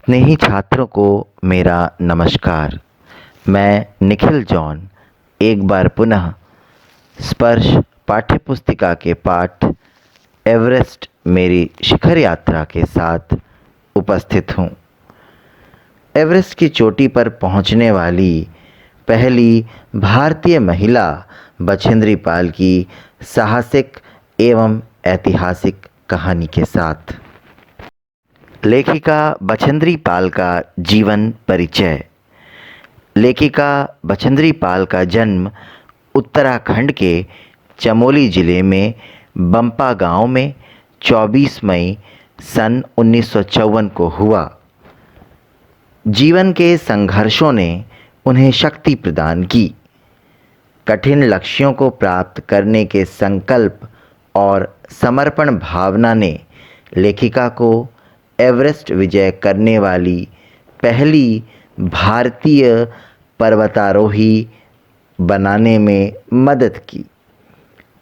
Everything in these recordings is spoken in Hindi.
स्नेही छात्रों को मेरा नमस्कार। मैं निखिल जॉन एक बार पुनः स्पर्श पाठ्यपुस्तिका के पाठ एवरेस्ट मेरी शिखर यात्रा के साथ उपस्थित हूँ। एवरेस्ट की चोटी पर पहुँचने वाली पहली भारतीय महिला बछेंद्री पाल की साहसिक एवं ऐतिहासिक कहानी के साथ। लेखिका बछेंद्री पाल का जीवन परिचय। लेखिका बछेंद्री पाल का जन्म उत्तराखंड के चमोली जिले में बंपा गांव में 24 मई सन 1954 को हुआ। जीवन के संघर्षों ने उन्हें शक्ति प्रदान की। कठिन लक्ष्यों को प्राप्त करने के संकल्प और समर्पण भावना ने लेखिका को एवरेस्ट विजय करने वाली पहली भारतीय पर्वतारोही बनाने में मदद की।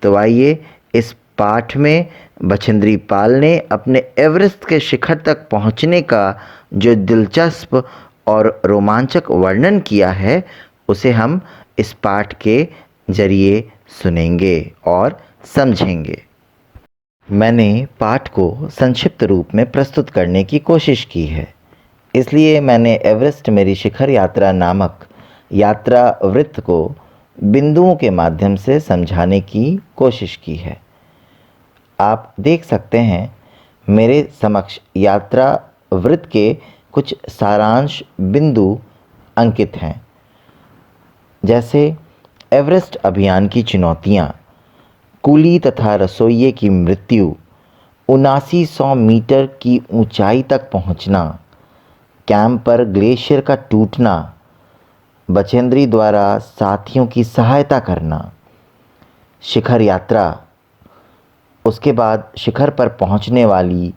तो आइए इस पाठ में बछेंद्री पाल ने अपने एवरेस्ट के शिखर तक पहुंचने का जो दिलचस्प और रोमांचक वर्णन किया है उसे हम इस पाठ के जरिए सुनेंगे और समझेंगे। मैंने पाठ को संक्षिप्त रूप में प्रस्तुत करने की कोशिश की है, इसलिए मैंने एवरेस्ट मेरी शिखर यात्रा नामक यात्रा वृत्त को बिंदुओं के माध्यम से समझाने की कोशिश की है। आप देख सकते हैं मेरे समक्ष यात्रा वृत्त के कुछ सारांश बिंदु अंकित हैं, जैसे एवरेस्ट अभियान की चुनौतियाँ, कूली तथा रसोइये की मृत्यु, 7900 मीटर की ऊंचाई तक पहुंचना, कैंप पर ग्लेशियर का टूटना, बछेंद्री द्वारा साथियों की सहायता करना, शिखर यात्रा, उसके बाद शिखर पर पहुंचने वाली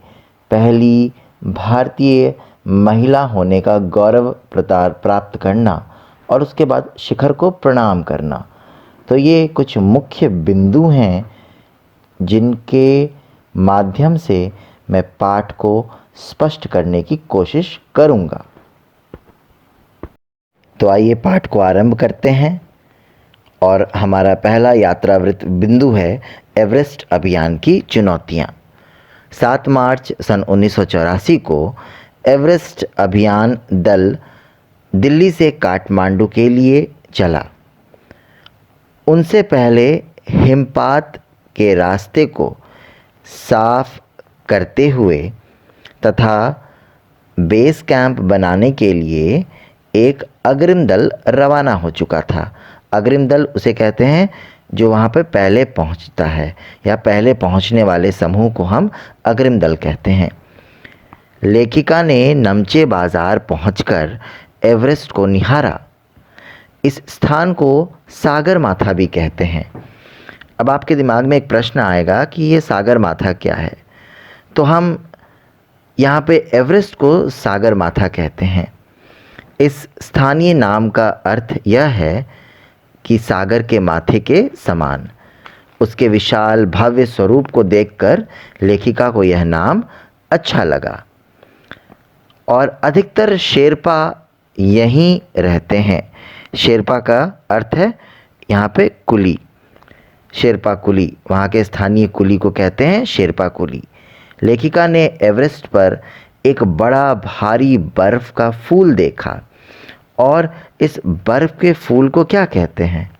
पहली भारतीय महिला होने का गौरव प्राप्त करना और उसके बाद शिखर को प्रणाम करना। तो ये कुछ मुख्य बिंदु हैं जिनके माध्यम से मैं पाठ को स्पष्ट करने की कोशिश करूंगा। तो आइए पाठ को आरंभ करते हैं और हमारा पहला यात्रावृत्त बिंदु है एवरेस्ट अभियान की चुनौतियां। 7 मार्च सन 1984 को एवरेस्ट अभियान दल दिल्ली से काठमांडू के लिए चला। उनसे पहले हिमपात के रास्ते को साफ करते हुए तथा बेस कैंप बनाने के लिए एक अग्रिम दल रवाना हो चुका था। अग्रिम दल उसे कहते हैं जो वहाँ पर पहले पहुँचता है या पहले पहुँचने वाले समूह को हम अग्रिम दल कहते हैं। लेखिका ने नमचे बाज़ार पहुंचकर एवरेस्ट को निहारा। इस स्थान को सागर माथा भी कहते हैं। अब आपके दिमाग में एक प्रश्न आएगा कि ये सागर माथा क्या है, तो हम यहाँ पे एवरेस्ट को सागर माथा कहते हैं। इस स्थानीय नाम का अर्थ यह है कि सागर के माथे के समान। उसके विशाल भव्य स्वरूप को देखकर लेखिका को यह नाम अच्छा लगा और अधिकतर शेरपा यहीं रहते हैं। शेरपा का अर्थ है यहाँ पे कुली, शेरपा कुली, वहाँ के स्थानीय कुली को कहते हैं शेरपा कुली। लेखिका ने एवरेस्ट पर एक बड़ा भारी बर्फ़ का फूल देखा और इस बर्फ़ के फूल को क्या कहते हैं?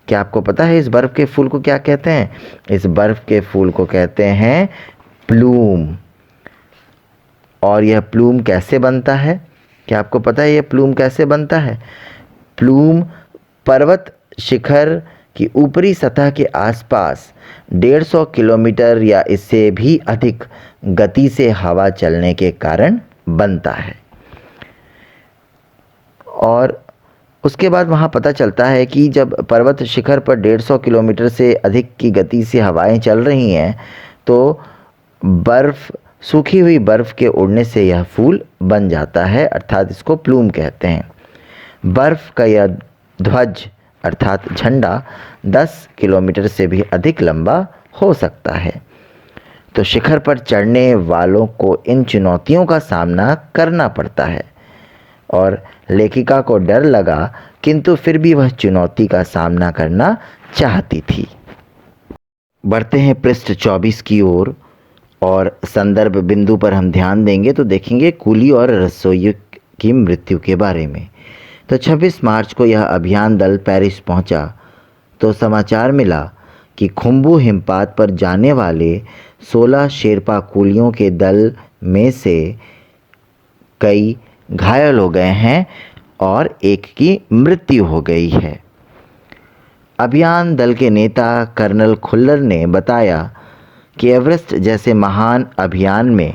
क्या आपको पता है इस बर्फ़ के फूल को क्या कहते हैं? इस बर्फ़ के फूल को कहते हैं प्लूम। और यह प्लूम कैसे बनता है? क्या आपको पता है यह प्लूम कैसे बनता है? प्लूम पर्वत शिखर की ऊपरी सतह के आसपास 150 किलोमीटर या इससे भी अधिक गति से हवा चलने के कारण बनता है। और उसके बाद वहाँ पता चलता है कि जब पर्वत शिखर पर 150 किलोमीटर से अधिक की गति से हवाएं चल रही हैं तो बर्फ़, सूखी हुई बर्फ़ के उड़ने से यह फूल बन जाता है, अर्थात इसको प्लूम कहते हैं। बर्फ़ का यह ध्वज अर्थात झंडा 10 किलोमीटर से भी अधिक लंबा हो सकता है। तो शिखर पर चढ़ने वालों को इन चुनौतियों का सामना करना पड़ता है और लेखिका को डर लगा, किंतु फिर भी वह चुनौती का सामना करना चाहती थी। बढ़ते हैं पृष्ठ 24 की ओर और संदर्भ बिंदु पर हम ध्यान देंगे तो देखेंगे कूली और रसोई की मृत्यु के बारे में। तो 26 मार्च को यह अभियान दल पेरिस पहुंचा तो समाचार मिला कि खुम्बू हिमपात पर जाने वाले 16 शेरपा कूलियों के दल में से कई घायल हो गए हैं और एक की मृत्यु हो गई है। अभियान दल के नेता कर्नल खुल्लर ने बताया कि एवरेस्ट जैसे महान अभियान में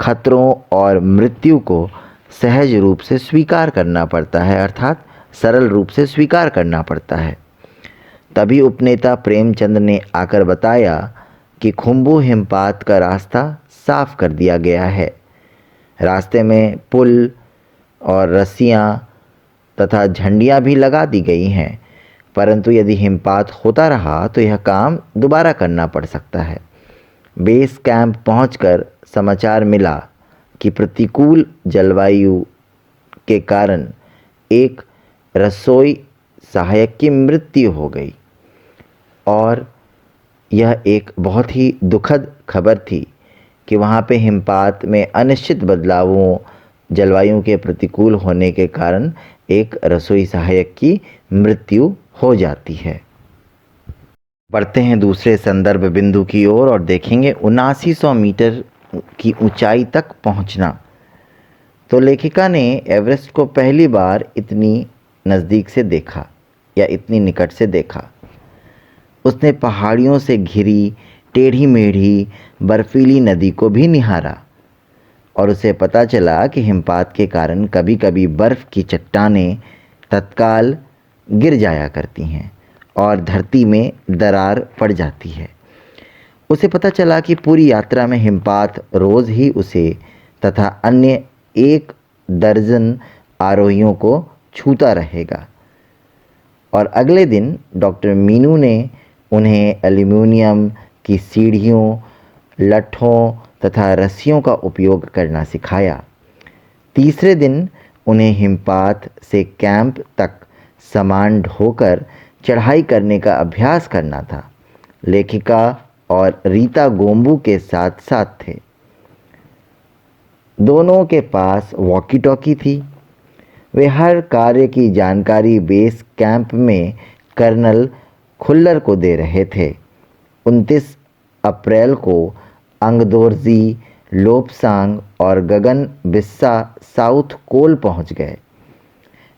खतरों और मृत्यु को सहज रूप से स्वीकार करना पड़ता है, अर्थात सरल रूप से स्वीकार करना पड़ता है। तभी उपनेता प्रेमचंद ने आकर बताया कि खुम्बू हिमपात का रास्ता साफ कर दिया गया है। रास्ते में पुल और रस्सियाँ तथा झंडियाँ भी लगा दी गई हैं, परंतु यदि हिमपात होता रहा तो यह काम दोबारा करना पड़ सकता है। बेस कैंप पहुंचकर समाचार मिला कि प्रतिकूल जलवायु के कारण एक रसोई सहायक की मृत्यु हो गई और यह एक बहुत ही दुखद खबर थी कि वहाँ पे हिमपात में अनिश्चित बदलावों, जलवायु के प्रतिकूल होने के कारण एक रसोई सहायक की मृत्यु हो जाती है। बढ़ते हैं दूसरे संदर्भ बिंदु की ओर और देखेंगे 7900 मीटर की ऊंचाई तक पहुंचना। तो लेखिका ने एवरेस्ट को पहली बार इतनी नज़दीक से देखा या इतनी निकट से देखा। उसने पहाड़ियों से घिरी टेढ़ी मेढ़ी बर्फीली नदी को भी निहारा और उसे पता चला कि हिमपात के कारण कभी कभी बर्फ़ की चट्टानें तत्काल गिर जाया करती हैं और धरती में दरार पड़ जाती है। उसे पता चला कि पूरी यात्रा में हिमपात रोज़ ही उसे तथा अन्य 1 दर्जन आरोहियों को छूता रहेगा और अगले दिन डॉक्टर मीनू ने उन्हें एल्यूमीनियम की सीढ़ियों, लट्ठों तथा रस्सियों का उपयोग करना सिखाया। तीसरे दिन उन्हें हिमपात से कैंप तक सामान ढोकर चढ़ाई करने का अभ्यास करना था। लेखिका और रीता गोम्बू के साथ साथ थे। दोनों के पास वॉकी टॉकी थी। वे हर कार्य की जानकारी बेस कैंप में कर्नल खुल्लर को दे रहे थे। 29 अप्रैल को अंगदोर्जी, लोपसांग और गगन बिस्सा साउथ कोल पहुंच गए।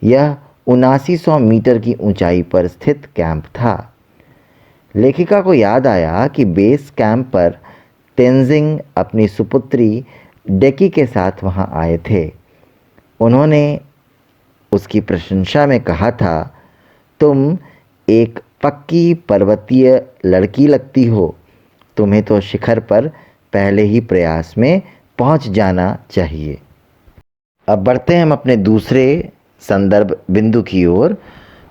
यह 7900 मीटर की ऊंचाई पर स्थित कैंप था। लेखिका को याद आया कि बेस कैंप पर तेंजिंग अपनी सुपुत्री डेकी के साथ वहां आए थे। उन्होंने उसकी प्रशंसा में कहा था, तुम एक पक्की पर्वतीय लड़की लगती हो, तुम्हें तो शिखर पर पहले ही प्रयास में पहुंच जाना चाहिए। अब बढ़ते हैं हम अपने दूसरे संदर्भ बिंदु की ओर।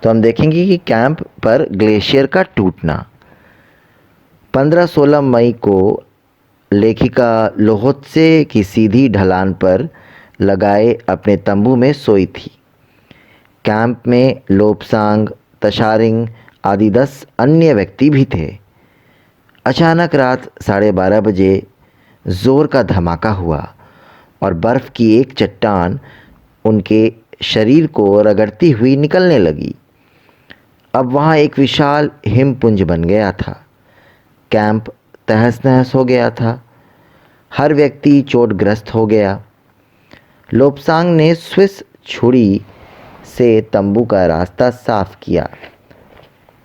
तो हम देखेंगे कि कैंप पर ग्लेशियर का टूटना। 15-16 मई को लेखिका लोहोत्से की सीधी ढलान पर लगाए अपने तंबू में सोई थी। कैंप में लोपसांग, तशारिंग आदि 10 अन्य व्यक्ति भी थे। अचानक रात 12:30 बजे ज़ोर का धमाका हुआ और बर्फ़ की एक चट्टान उनके शरीर को रगड़ती हुई निकलने लगी। अब वहाँ एक विशाल हिमपुंज बन गया था। कैंप तहस नहस हो गया था। हर व्यक्ति चोटग्रस्त हो गया। लोपसांग ने स्विस छुरी से तंबू का रास्ता साफ किया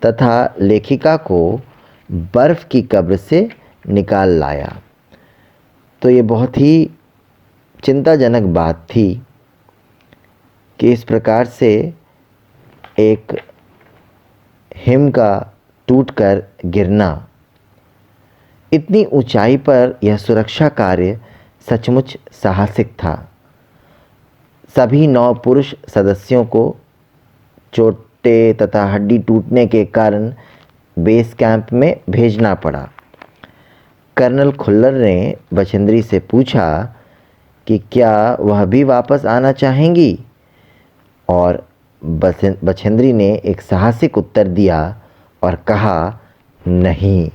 तथा लेखिका को बर्फ़ की कब्र से निकाल लाया। तो ये बहुत ही चिंताजनक बात थी कि इस प्रकार से एक हिम का टूटकर गिरना। इतनी ऊंचाई पर यह सुरक्षा कार्य सचमुच साहसिक था। सभी 9 पुरुष सदस्यों को चोटें तथा हड्डी टूटने के कारण बेस कैंप में भेजना पड़ा। कर्नल खुल्लर ने बछेंद्री से पूछा कि क्या वह भी वापस आना चाहेंगी, और बछेंद्री ने एक साहसिक उत्तर दिया और कहा, नहीं,